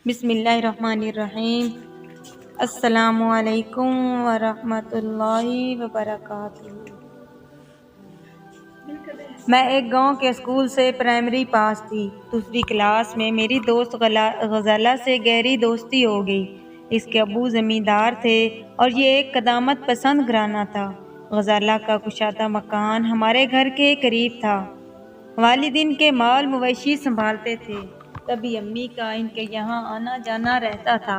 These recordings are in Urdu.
بسم اللہ الرحمن الرحیم۔ السلام علیکم ورحمۃ اللہ وبرکاتہ۔ میں ایک گاؤں کے اسکول سے پرائمری پاس تھی۔ دوسری کلاس میں میری دوست غزالہ سے گہری دوستی ہو گئی۔ اس کے ابو زمیندار تھے اور یہ ایک قدامت پسند گھرانہ تھا۔ غزالہ کا کشادہ مکان ہمارے گھر کے قریب تھا۔ والد ان کے مال مویشی سنبھالتے تھے، تبھی امی کا ان کے یہاں آنا جانا رہتا تھا۔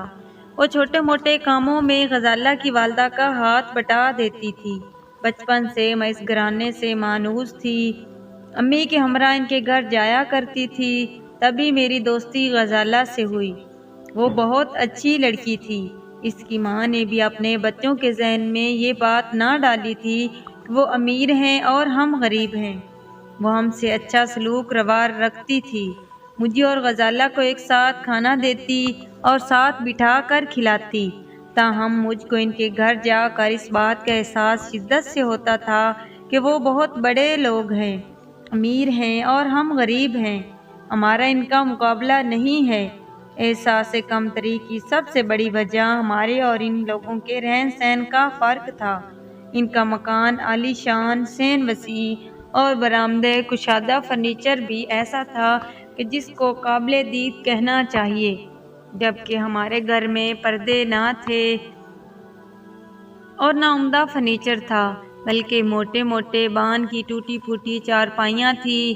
وہ چھوٹے موٹے کاموں میں غزالہ کی والدہ کا ہاتھ بٹا دیتی تھی۔ بچپن سے میں اس گھرانے سے مانوس تھی، امی کے ہمراہ ان کے گھر جایا کرتی تھی، تبھی میری دوستی غزالہ سے ہوئی۔ وہ بہت اچھی لڑکی تھی۔ اس کی ماں نے بھی اپنے بچوں کے ذہن میں یہ بات نہ ڈالی تھی کہ وہ امیر ہیں اور ہم غریب ہیں۔ وہ ہم سے اچھا سلوک روا رکھتی تھی، مجھے اور غزالہ کو ایک ساتھ کھانا دیتی اور ساتھ بٹھا کر کھلاتی۔ تاہم مجھ کو ان کے گھر جا کر اس بات کا احساس شدت سے ہوتا تھا کہ وہ بہت بڑے لوگ ہیں، امیر ہیں اور ہم غریب ہیں، ہمارا ان کا مقابلہ نہیں ہے۔ احساس کمتری کی سب سے بڑی وجہ ہمارے اور ان لوگوں کے رہن سہن کا فرق تھا۔ ان کا مکان عالی شان، صحن وسیع اور برآمدہ کشادہ فرنیچر بھی ایسا تھا کہ جس کو قابل دید کہنا چاہیے، جبکہ ہمارے گھر میں پردے نہ تھے اور نہ عمدہ فرنیچر تھا، بلکہ موٹے موٹے بان کی ٹوٹی پھوٹی چارپائیاں تھیں۔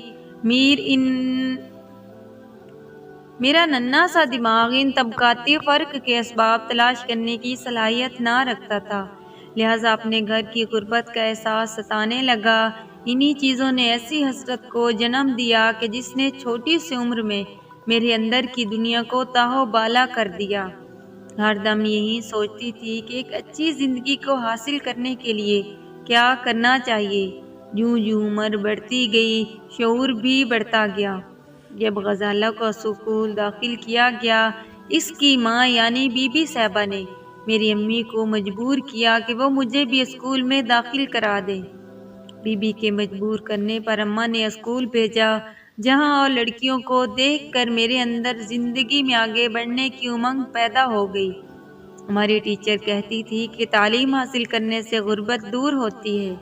میرا ننھا سا دماغ ان طبقاتی فرق کے اسباب تلاش کرنے کی صلاحیت نہ رکھتا تھا، لہٰذا اپنے گھر کی غربت کا احساس ستانے لگا۔ انہی چیزوں نے ایسی حسرت کو جنم دیا کہ جس نے چھوٹی سی عمر میں میرے اندر کی دنیا کو تاہو بالا کر دیا۔ ہر دم یہی سوچتی تھی کہ ایک اچھی زندگی کو حاصل کرنے کے لیے کیا کرنا چاہیے۔ جوں جوں عمر بڑھتی گئی، شعور بھی بڑھتا گیا۔ جب غزالہ کو اسکول داخل کیا گیا، اس کی ماں یعنی بی بی صاحبہ نے میری امی کو مجبور کیا کہ وہ مجھے بھی اسکول میں داخل کرا دے۔ بی بی کے مجبور کرنے پر اماں نے اسکول بھیجا، جہاں اور لڑکیوں کو دیکھ کر میرے اندر زندگی میں آگے بڑھنے کی امنگ پیدا ہو گئی۔ ہماری ٹیچر کہتی تھی کہ تعلیم حاصل کرنے سے غربت دور ہوتی ہے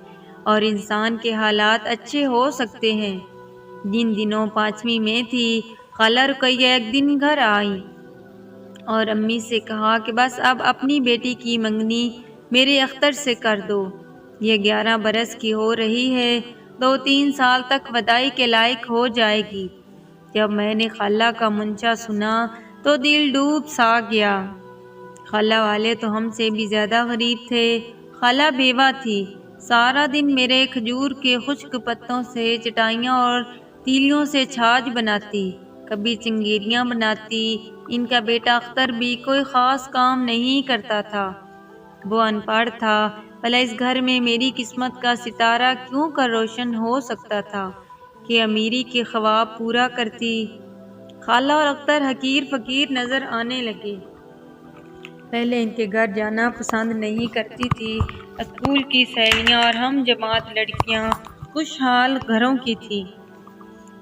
اور انسان کے حالات اچھے ہو سکتے ہیں۔ جن دنوں 5ویں میں تھی، خالہ رقیہ ایک دن گھر آئیں اور امی سے کہا کہ بس اب اپنی بیٹی کی منگنی میرے اختر سے کر دو، یہ 11 برس کی ہو رہی ہے، 2-3 سال تک ودائی کے لائق ہو جائے گی۔ جب میں نے خالہ کا منشا سنا تو دل ڈوب سا گیا۔ خالہ والے تو ہم سے بھی زیادہ غریب تھے۔ خالہ بیوہ تھی، سارا دن میرے کھجور کے خشک پتوں سے چٹائیاں اور تیلیوں سے چھاچ بناتی، کبھی چنگیریاں بناتی۔ ان کا بیٹا اختر بھی کوئی خاص کام نہیں کرتا تھا، وہ ان پڑھ تھا، بھلا اس گھر میں میری قسمت کا ستارہ کیوں کر روشن ہو سکتا تھا کہ امیری کے خواب پورا کرتی۔ خالہ اور اختر حقیر فقیر نظر آنے لگے۔ پہلے ان کے گھر جانا پسند نہیں کرتی تھی۔ اسکول کی سہیلیاں اور ہم جماعت لڑکیاں خوشحال گھروں کی تھیں۔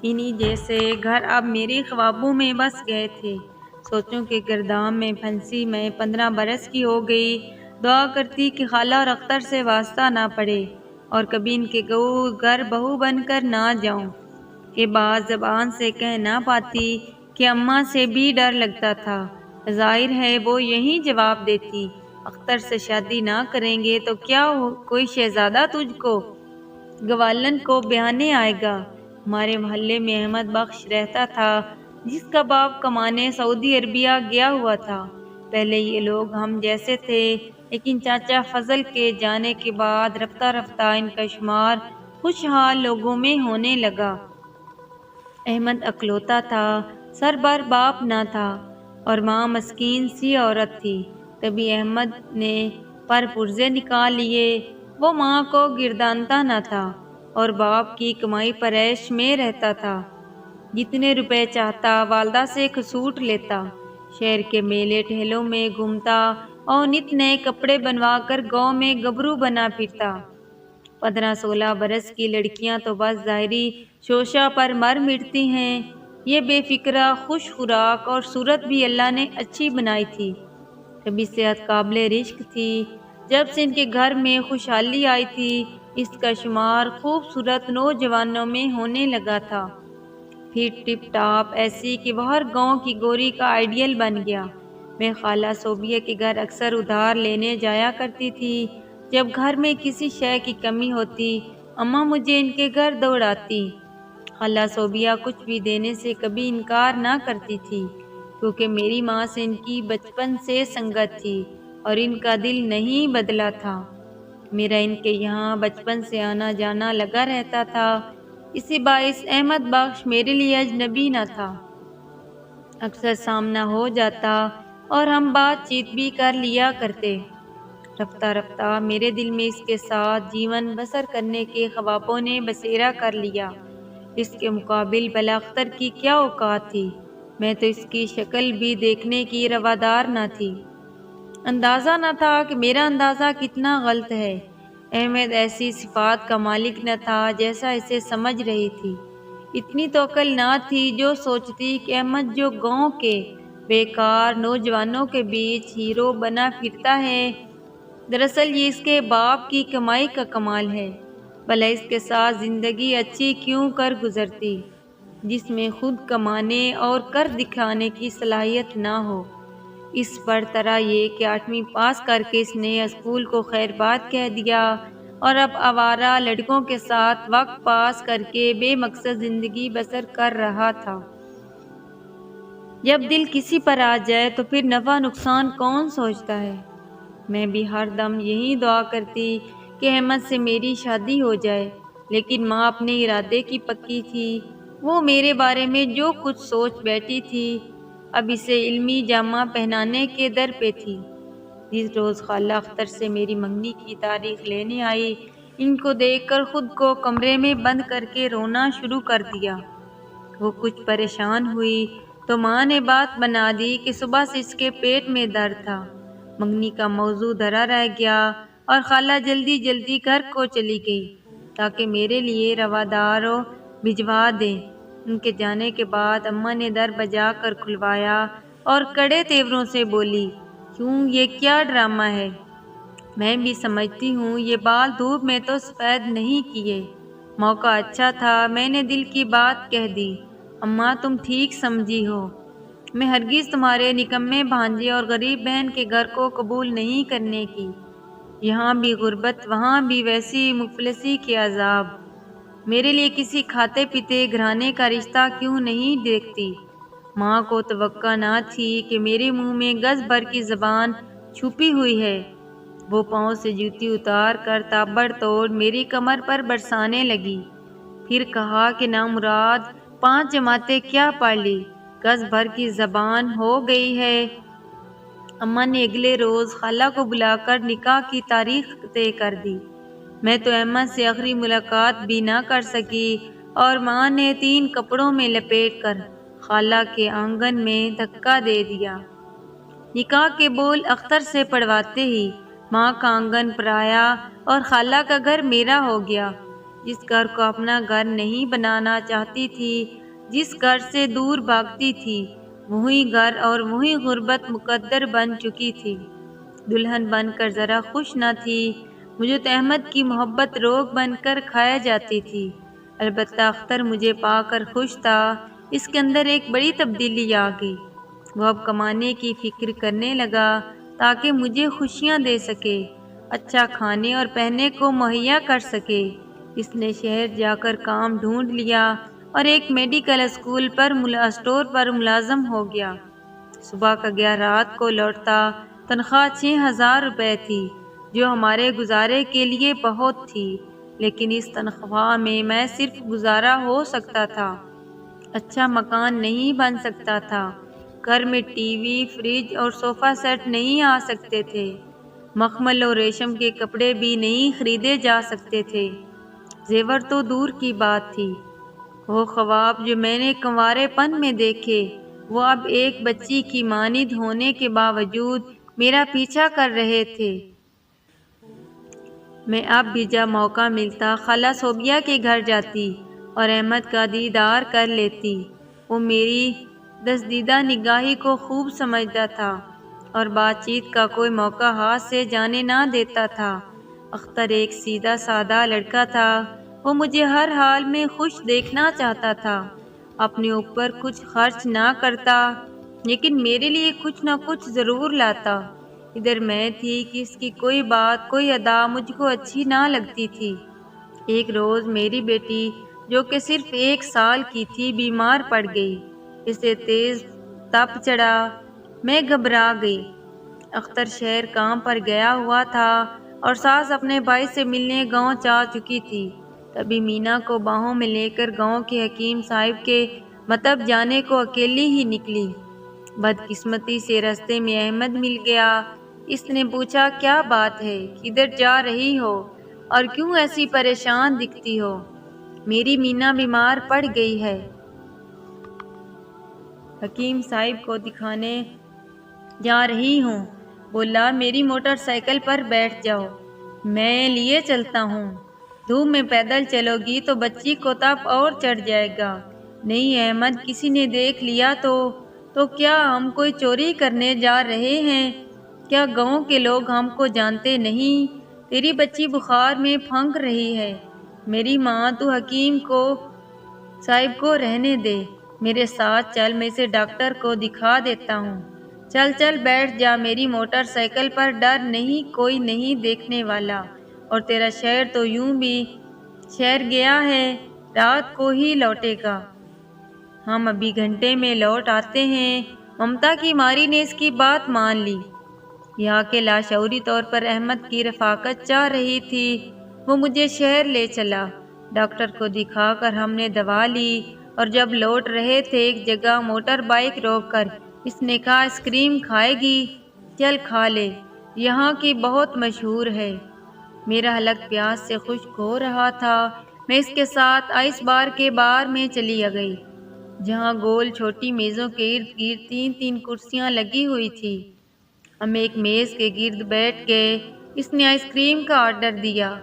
انہی جیسے گھر اب میرے خوابوں میں بس گئے تھے۔ سوچوں کے گرداب میں پھنسی میں 15 برس کی ہو گئی۔ دعا کرتی کہ خالہ اور اختر سے واسطہ نہ پڑے اور کبھی ان کے گھر بہو بن کر نہ جاؤں، کہ بات زبان سے کہہ نہ پاتی کہ اماں سے بھی ڈر لگتا تھا۔ ظاہر ہے وہ یہی جواب دیتی، اختر سے شادی نہ کریں گے تو کیا کوئی شہزادہ تجھ کو گوالن کو بیانے آئے گا۔ ہمارے محلے میں احمد بخش رہتا تھا، جس کا باپ کمانے سعودی عربیہ گیا ہوا تھا۔ پہلے یہ لوگ ہم جیسے تھے، لیکن چاچا فضل کے جانے کے بعد رفتہ رفتہ ان کا شمار خوشحال لوگوں میں ہونے لگا۔ احمد اکلوتا تھا، سربر باپ نہ تھا اور ماں مسکین سی عورت تھی۔ کبھی احمد نے پر پرزے نکال لیے، وہ ماں کو گردانتا نہ تھا اور باپ کی کمائی پر عیش میں رہتا تھا۔ جتنے روپے چاہتا والدہ سے کھسوٹ لیتا، شہر کے میلے ٹھیلوں میں گھومتا اور نت نئے کپڑے بنوا کر گاؤں میں گبرو بنا پھرتا۔ 15-16 برس کی لڑکیاں تو بس ظاہری شوشہ پر مر مٹتی ہیں، یہ بے فکرہ خوش خوراک اور صورت بھی اللہ نے اچھی بنائی تھی۔ کبھی صحت قابل رشک تھی۔ جب سے ان کے گھر میں خوشحالی آئی تھی، اس کا شمار خوبصورت نوجوانوں میں ہونے لگا تھا، پھر ٹپ ٹاپ ایسی کہ وہ ہر گاؤں کی گوری کا آئیڈیل بن گیا۔ میں خالہ صوبیہ کے گھر اکثر ادھار لینے جایا کرتی تھی۔ جب گھر میں کسی شے کی کمی ہوتی، اماں مجھے ان کے گھر دوڑاتی۔ خالہ صوبیہ کچھ بھی دینے سے کبھی انکار نہ کرتی تھی، کیونکہ میری ماں سے ان کی بچپن سے سنگت تھی اور ان کا دل نہیں بدلا تھا۔ میرا ان کے یہاں بچپن سے آنا جانا لگا رہتا تھا، اسی باعث احمد بخش میرے لیے اجنبی نہ تھا۔ اکثر سامنا ہو جاتا اور ہم بات چیت بھی کر لیا کرتے۔ رفتہ رفتہ میرے دل میں اس کے ساتھ جیون بسر کرنے کے خوابوں نے بسیرا کر لیا۔ اس کے مقابل بلا اختر کی کیا اوقات تھی؟ میں تو اس کی شکل بھی دیکھنے کی روادار نہ تھی۔ اندازہ نہ تھا کہ میرا اندازہ کتنا غلط ہے۔ احمد ایسی صفات کا مالک نہ تھا جیسا اسے سمجھ رہی تھی۔ اتنی تو عقل نہ تھی جو سوچتی کہ احمد جو گاؤں کے بیکار نوجوانوں کے بیچ ہیرو بنا پھرتا ہے، دراصل یہ اس کے باپ کی کمائی کا کمال ہے۔ بھلا اس کے ساتھ زندگی اچھی کیوں کر گزرتی، جس میں خود کمانے اور کر دکھانے کی صلاحیت نہ ہو۔ اس پر طرح یہ کہ 8ویں پاس کر کے اس نے اسکول کو خیر بات کہہ دیا اور اب آوارہ لڑکوں کے ساتھ وقت پاس کر کے بے مقصد زندگی بسر کر رہا تھا۔ جب دل کسی پر آ جائے تو پھر نفع نقصان کون سوچتا ہے؟ میں بھی ہر دم یہی دعا کرتی کہ احمد سے میری شادی ہو جائے، لیکن ماں اپنے ارادے کی پکی تھی۔ وہ میرے بارے میں جو کچھ سوچ بیٹھی تھی، اب اسے علمی جامہ پہنانے کے در پہ تھی۔ جس روز خالہ اختر سے میری منگنی کی تاریخ لینے آئی، ان کو دیکھ کر خود کو کمرے میں بند کر کے رونا شروع کر دیا۔ وہ کچھ پریشان ہوئی تو ماں نے بات بنا دی کہ صبح سے اس کے پیٹ میں درد تھا۔ منگنی کا موضوع دھرا رہ گیا اور خالہ جلدی جلدی گھر کو چلی گئی تاکہ میرے لیے رواداروں بھجوا دیں۔ ان کے جانے کے بعد اماں نے در بجا کر کھلوایا اور کڑے تیوروں سے بولی، کیوں یہ کیا ڈرامہ ہے؟ میں بھی سمجھتی ہوں یہ بال دھوپ میں تو سفید نہیں کیے۔ موقع اچھا تھا، میں نے دل کی بات کہہ دی، اماں تم ٹھیک سمجھی ہو، میں ہرگز تمہارے نکمے بھانجے اور غریب بہن کے گھر کو قبول نہیں کرنے کی۔ یہاں بھی غربت، وہاں بھی ویسی مفلسی کے عذاب۔ میرے لیے کسی کھاتے پیتے گھرانے کا رشتہ کیوں نہیں دیکھتی؟ ماں کو توقع نہ تھی کہ میرے منہ میں گز بھر کی زبان چھپی ہوئی ہے۔ وہ پاؤں سے جوتی اتار کر تابڑ توڑ میری کمر پر برسانے لگی، پھر کہا کہ نامراد 5 جماعتیں کیا پڑھ لی، گز بھر کی زبان ہو گئی ہے۔ اماں نے اگلے روز خالہ کو بلا کر نکاح کی تاریخ طے کر دی۔ میں تو احمد سے آخری ملاقات بھی نہ کر سکی اور ماں نے 3 کپڑوں میں لپیٹ کر خالہ کے آنگن میں دھکا دے دیا۔ نکاح کے بول اختر سے پڑھواتے ہی ماں کا آنگن پرایا اور خالہ کا گھر میرا ہو گیا۔ جس گھر کو اپنا گھر نہیں بنانا چاہتی تھی، جس گھر سے دور بھاگتی تھی، وہی گھر اور وہی غربت مقدر بن چکی تھی۔ دلہن بن کر ذرا خوش نہ تھی، مجھے تو احمد کی محبت روگ بن کر کھایا جاتی تھی۔ البتہ اختر مجھے پا کر خوش تھا۔ اس کے اندر ایک بڑی تبدیلی آ گئی۔ وہ اب کمانے کی فکر کرنے لگا تاکہ مجھے خوشیاں دے سکے، اچھا کھانے اور پہننے کو مہیا کر سکے۔ اس نے شہر جا کر کام ڈھونڈ لیا اور ایک میڈیکل اسٹور پر ملازم ہو گیا۔ صبح کا گیا رات کو لوٹتا۔ تنخواہ 6000 روپے تھی، جو ہمارے گزارے کے لیے بہت تھی، لیکن اس تنخواہ میں صرف گزارا ہو سکتا تھا، اچھا مکان نہیں بن سکتا تھا، گھر میں ٹی وی، فریج اور صوفہ سیٹ نہیں آ سکتے تھے، مخمل اور ریشم کے کپڑے بھی نہیں خریدے جا سکتے تھے، زیور تو دور کی بات تھی۔ وہ خواب جو میں نے کنوارے پن میں دیکھے، وہ اب ایک بچی کی مانند ہونے کے باوجود میرا پیچھا کر رہے تھے۔ میں اب بھی جب موقع ملتا خالہ صوبیہ کے گھر جاتی اور احمد کا دیدار کر لیتی۔ وہ میری دزدیدہ نگاہی کو خوب سمجھتا تھا اور بات چیت کا کوئی موقع ہاتھ سے جانے نہ دیتا تھا۔ اختر ایک سیدھا سادہ لڑکا تھا۔ وہ مجھے ہر حال میں خوش دیکھنا چاہتا تھا۔ اپنے اوپر کچھ خرچ نہ کرتا، لیکن میرے لیے کچھ نہ کچھ ضرور لاتا۔ ادھر میں تھی کہ اس کی کوئی بات، کوئی ادا مجھ کو اچھی نہ لگتی تھی۔ ایک روز میری بیٹی، جو کہ صرف 1 سال کی تھی، بیمار پڑ گئی۔ اسے تیز تپ چڑھا۔ میں گھبرا گئی۔ اختر شہر کام پر گیا ہوا تھا اور ساس اپنے بھائی سے ملنے گاؤں جا چکی تھی۔ تبھی مینا کو باہوں میں لے کر گاؤں کے حکیم صاحب کے مطب جانے کو اکیلی ہی نکلی۔ بدقسمتی سے راستے میں احمد مل گیا۔ اس نے پوچھا، کیا بات ہے؟ کدھر جا رہی ہو اور کیوں ایسی پریشان دکھتی ہو؟ میری مینا بیمار پڑ گئی ہے، حکیم صاحب کو دکھانے جا رہی ہوں۔ بولا، میری موٹر سائیکل پر بیٹھ جاؤ، میں لیے چلتا ہوں۔ دھوپ میں پیدل چلو گی تو بچی کو تپ اور چڑھ جائے گا۔ نہیں احمد، کسی نے دیکھ لیا تو کیا ہم کوئی چوری کرنے جا رہے ہیں؟ کیا گاؤں کے لوگ ہم کو جانتے نہیں؟ تیری بچی بخار میں پھنک رہی ہے۔ میری ماں، تو حکیم صاحب کو رہنے دے، میرے ساتھ چل، میں اسے ڈاکٹر کو دکھا دیتا ہوں۔ چل چل بیٹھ جا میری موٹر سائیکل پر، ڈر نہیں، کوئی نہیں دیکھنے والا، اور تیرا شہر تو یوں بھی شہر گیا ہے، رات کو ہی لوٹے گا۔ ہم ابھی گھنٹے میں لوٹ آتے ہیں۔ ممتا کی ماری نے اس کی بات مان لی۔ یہاں کے لاشعوری طور پر احمد کی رفاقت چاہ رہی تھی۔ وہ مجھے شہر لے چلا۔ ڈاکٹر کو دکھا کر ہم نے دوا لی اور جب لوٹ رہے تھے ایک جگہ موٹر بائیک روک کر اس نے کہا، آئس کریم کھائے گی؟ چل کھا لے، یہاں کی بہت مشہور ہے۔ میرا حلق پیاس سے خشک ہو رہا تھا۔ میں اس کے ساتھ آئس بار کے بار میں چلی گئی، جہاں گول چھوٹی میزوں کے ارد گرد 3 کرسیاں لگی ہوئی تھی۔ ہم ایک میز کے گرد بیٹھ گئے۔ اس نے آئس کریم کا آرڈر دیا۔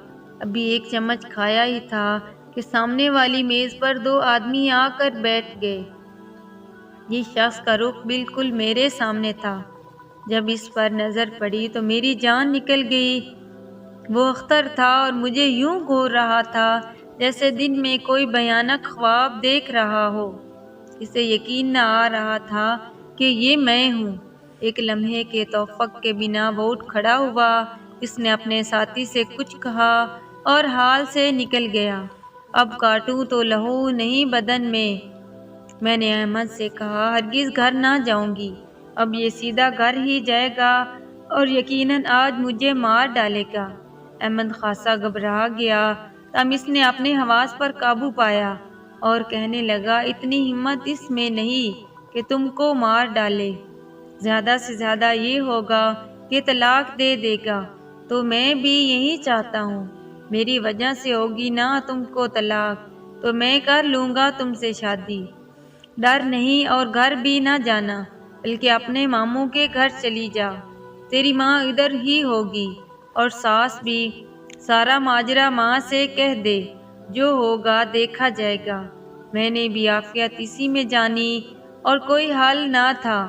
ابھی 1 چمچ کھایا ہی تھا کہ سامنے والی میز پر 2 آدمی آ کر بیٹھ گئے۔ یہ شخص کا رخ بالکل میرے سامنے تھا۔ جب اس پر نظر پڑی تو میری جان نکل گئی۔ وہ اختر تھا اور مجھے یوں گھور رہا تھا جیسے دن میں کوئی بھیانک خواب دیکھ رہا ہو۔ اسے یقین نہ آ رہا تھا کہ یہ میں ہوں۔ ایک لمحے کے توفق کے بنا وہ اٹھ کھڑا ہوا۔ اس نے اپنے ساتھی سے کچھ کہا اور ہال سے نکل گیا۔ اب کاٹوں تو لہو نہیں بدن میں نے احمد سے کہا، ہرگز گھر نہ جاؤں گی، اب یہ سیدھا گھر ہی جائے گا اور یقیناً آج مجھے مار ڈالے گا۔ احمد خاصا گھبرا گیا، تب اس نے اپنے حواس پر قابو پایا اور کہنے لگا، اتنی ہمت اس میں نہیں کہ تم کو مار ڈالے، زیادہ سے زیادہ یہ ہوگا کہ طلاق دے دے گا، تو میں بھی یہی چاہتا ہوں۔ میری وجہ سے ہوگی نا تم کو طلاق، تو میں کر لوں گا تم سے شادی۔ ڈر نہیں اور گھر بھی نہ جانا، بلکہ اپنے ماموں کے گھر چلی جا، تیری ماں ادھر ہی ہوگی، اور ساس بھی، سارا ماجرا ماں سے کہہ دے، جو ہوگا دیکھا جائے گا۔ میں نے بھی عافیت اسی میں جانی اور کوئی حل نہ تھا۔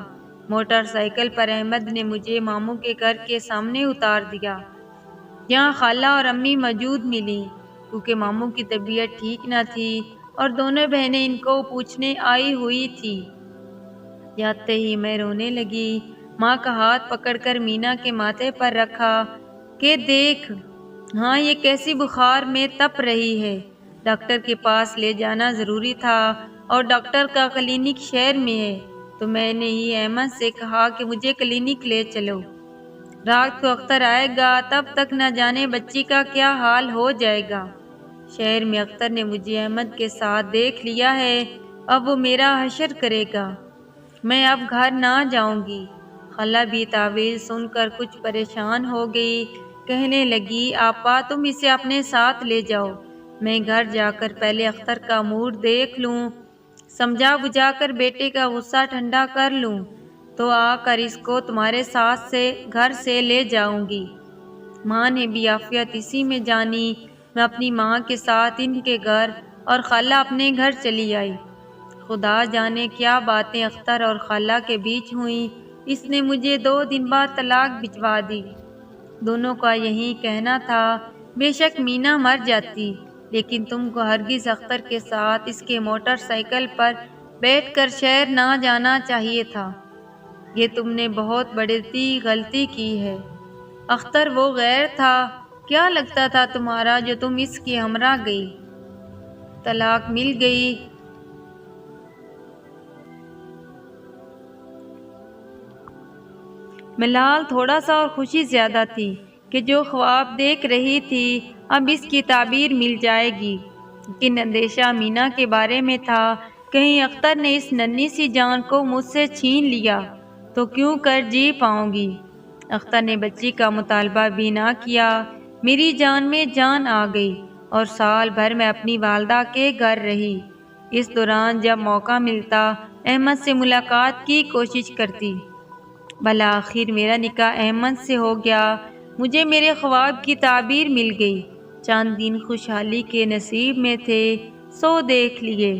موٹر سائیکل پر احمد نے مجھے ماموں کے گھر کے سامنے اتار دیا، جہاں خالہ اور امی موجود ملی، کیونکہ ماموں کی طبیعت ٹھیک نہ تھی اور دونوں بہنیں ان کو پوچھنے آئی ہوئی تھی۔ جاتے ہی میں رونے لگی۔ ماں کا ہاتھ پکڑ کر مینا کے ماتھے پر رکھا کہ دیکھ، ہاں یہ کیسی بخار میں تپ رہی ہے، ڈاکٹر کے پاس لے جانا ضروری تھا اور ڈاکٹر کا کلینک شہر میں ہے، تو میں نے ہی احمد سے کہا کہ مجھے کلینک لے چلو، رات کو اختر آئے گا، تب تک نہ جانے بچی کا کیا حال ہو جائے گا۔ شہر میں اختر نے مجھے احمد کے ساتھ دیکھ لیا ہے، اب وہ میرا حشر کرے گا، میں اب گھر نہ جاؤں گی۔ خالہ بھی تعویذ سن کر کچھ پریشان ہو گئی، کہنے لگی، آپا تم اسے اپنے ساتھ لے جاؤ، میں گھر جا کر پہلے اختر کا موڈ دیکھ لوں، سمجھا بجھا کر بیٹے کا غصہ ٹھنڈا کر لوں، تو آ کر اس کو تمہارے ساتھ سے گھر سے لے جاؤں گی۔ ماں نے بھی عافیت اسی میں جانی۔ میں اپنی ماں کے ساتھ ان کے گھر اور خالہ اپنے گھر چلی آئی۔ خدا جانے کیا باتیں اختر اور خالہ کے بیچ ہوئیں، اس نے مجھے 2 دن بعد طلاق بھجوا دی۔ دونوں کا یہی کہنا تھا، بے شک مینا مر جاتی، لیکن تم کو ہرگز اختر کے ساتھ اس کے موٹر سائیکل پر بیٹھ کر شہر نہ جانا چاہیے تھا۔ یہ تم نے بہت بڑی غلطی کی ہے۔ اختر وہ غیر تھا، کیا لگتا تھا تمہارا جو تم اس کے ہمراہ گئی؟ طلاق مل گئی۔ ملال تھوڑا سا اور خوشی زیادہ تھی کہ جو خواب دیکھ رہی تھی اب اس کی تعبیر مل جائے گی، لیکن اندیشہ مینا کے بارے میں تھا، کہیں اختر نے اس ننھی سی جان کو مجھ سے چھین لیا تو کیوں کر جی پاؤں گی۔ اختر نے بچی کا مطالبہ بھی نہ کیا، میری جان میں جان آ گئی اور سال بھر میں اپنی والدہ کے گھر رہی۔ اس دوران جب موقع ملتا احمد سے ملاقات کی کوشش کرتی۔ بالآخر میرا نکاح احمد سے ہو گیا، مجھے میرے خواب کی تعبیر مل گئی۔ چند دن خوشحالی کے نصیب میں تھے، سو دیکھ لیے۔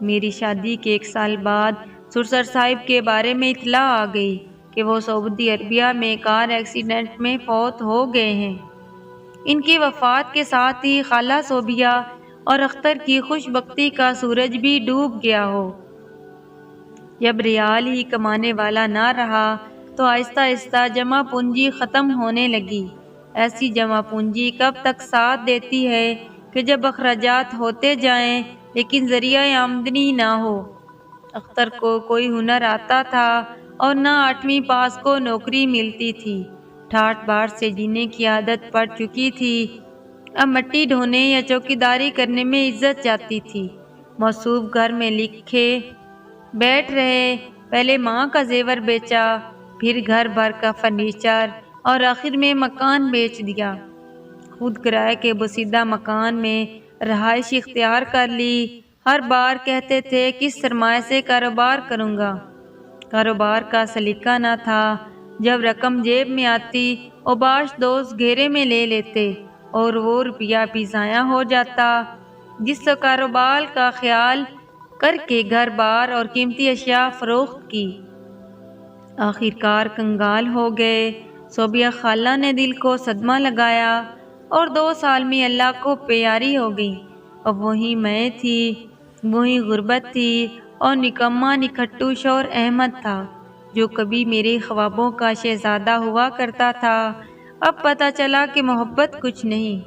میری شادی کے 1 سال بعد سرسر صاحب کے بارے میں اطلاع آ گئی کہ وہ سعودی عربیہ میں کار ایکسیڈنٹ میں فوت ہو گئے ہیں۔ ان کی وفات کے ساتھ ہی خالہ صوبیہ اور اختر کی خوش بختی کا سورج بھی ڈوب گیا ہو۔ جب ریال ہی کمانے والا نہ رہا تو آہستہ آہستہ جمع پونجی ختم ہونے لگی۔ ایسی جمع پونجی کب تک ساتھ دیتی ہے کہ جب اخراجات ہوتے جائیں لیکن ذریعہ آمدنی نہ ہو۔ اختر کو کوئی ہنر آتا تھا اور نہ 8ویں پاس کو نوکری ملتی تھی۔ ٹھاٹ باٹ سے جینے کی عادت پڑ چکی تھی، اب مٹی ڈھونے یا چوکیداری کرنے میں عزت جاتی تھی۔ موصوف گھر میں لکھے بیٹھ رہے، پہلے ماں کا زیور بیچا، پھر گھر بھر کا فرنیچر اور آخر میں مکان بیچ دیا۔ خود کرائے کے بوسیدہ مکان میں رہائش اختیار کر لی۔ ہر بار کہتے تھے کس سرمایہ سے کاروبار کروں گا۔ کاروبار کا سلیقہ نہ تھا، جب رقم جیب میں آتی اوباش دوست گھیرے میں لے لیتے اور وہ روپیہ بھی ضائع ہو جاتا جس سے کاروبار کا خیال کر کے گھر بار اور قیمتی اشیاء فروخت کی۔ آخر کار کنگال ہو گئے۔ صوبیہ خالہ نے دل کو صدمہ لگایا اور 2 سال میں اللہ کو پیاری ہو گئی۔ اب وہی میں تھی، وہی غربت تھی اور نکما نکھٹو شوہر احمد تھا جو کبھی میرے خوابوں کا شہزادہ ہوا کرتا تھا۔ اب پتہ چلا کہ محبت کچھ نہیں،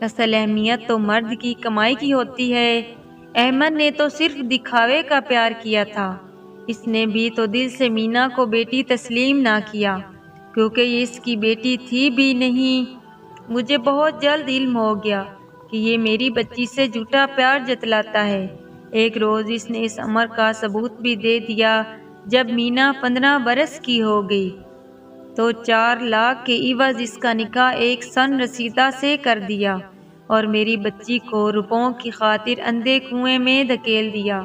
اصل اہمیت تو مرد کی کمائی کی ہوتی ہے۔ احمد نے تو صرف دکھاوے کا پیار کیا تھا، اس نے بھی تو دل سے مینا کو بیٹی تسلیم نہ کیا، کیونکہ یہ اس کی بیٹی تھی بھی نہیں۔ مجھے بہت جلد علم ہو گیا کہ یہ میری بچی سے جھوٹا پیار جتلاتا ہے۔ ایک روز اس نے اس امر کا ثبوت بھی دے دیا۔ جب مینا 15 برس کی ہو گئی تو 4 لاکھ کے عوض اس کا نکاح ایک سن رسیدہ سے کر دیا اور میری بچی کو روپوں کی خاطر اندھے کنویں میں دھکیل دیا۔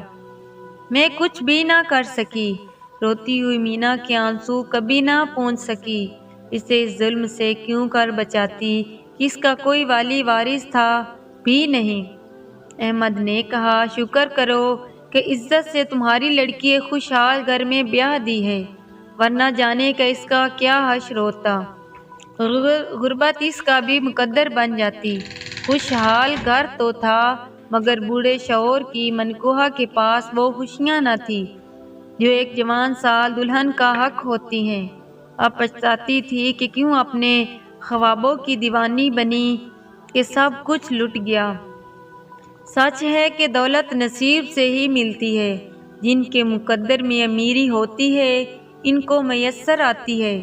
میں کچھ بھی نہ کر سکی۔ روتی ہوئی مینا کے آنسو کبھی نہ پہنچ سکی۔ اسے اس ظلم سے کیوں کر بچاتی کہ اس کا کوئی والی وارث تھا بھی نہیں۔ احمد نے کہا، شکر کرو کہ عزت سے تمہاری لڑکی ایک خوشحال گھر میں بیاہ دی ہے، ورنہ جانے کا اس کا کیا حشر ہوتا۔ غربت اس کا بھی مقدر بن جاتی۔ خوشحال گھر تو تھا مگر بوڑھے شوہر کی منکوہا کے پاس وہ خوشیاں نہ تھی جو ایک جوان سال دلہن کا حق ہوتی ہیں۔ اب پچھتاتی تھی کہ کیوں اپنے خوابوں کی دیوانی بنی کہ سب کچھ لٹ گیا۔ سچ ہے کہ دولت نصیب سے ہی ملتی ہے، جن کے مقدر میں امیری ہوتی ہے ان کو میسر آتی ہے۔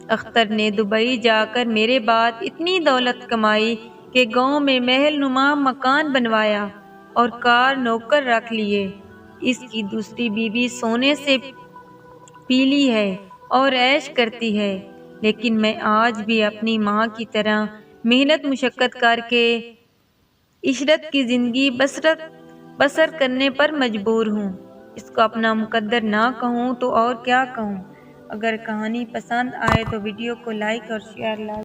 اختر نے دبئی جا کر میرے بعد اتنی دولت کمائی کہ گاؤں میں محل نما مکان بنوایا اور کار نوکر رکھ لیے۔ اس کی دوسری بیوی سونے سے پیلی ہے اور عیش کرتی ہے، لیکن میں آج بھی اپنی ماں کی طرح محنت مشقت کر کے عشرت کی زندگی بسر کرنے پر مجبور ہوں۔ اس کو اپنا مقدر نہ کہوں تو اور کیا کہوں۔ اگر کہانی پسند آئے تو ویڈیو کو لائک اور شیئر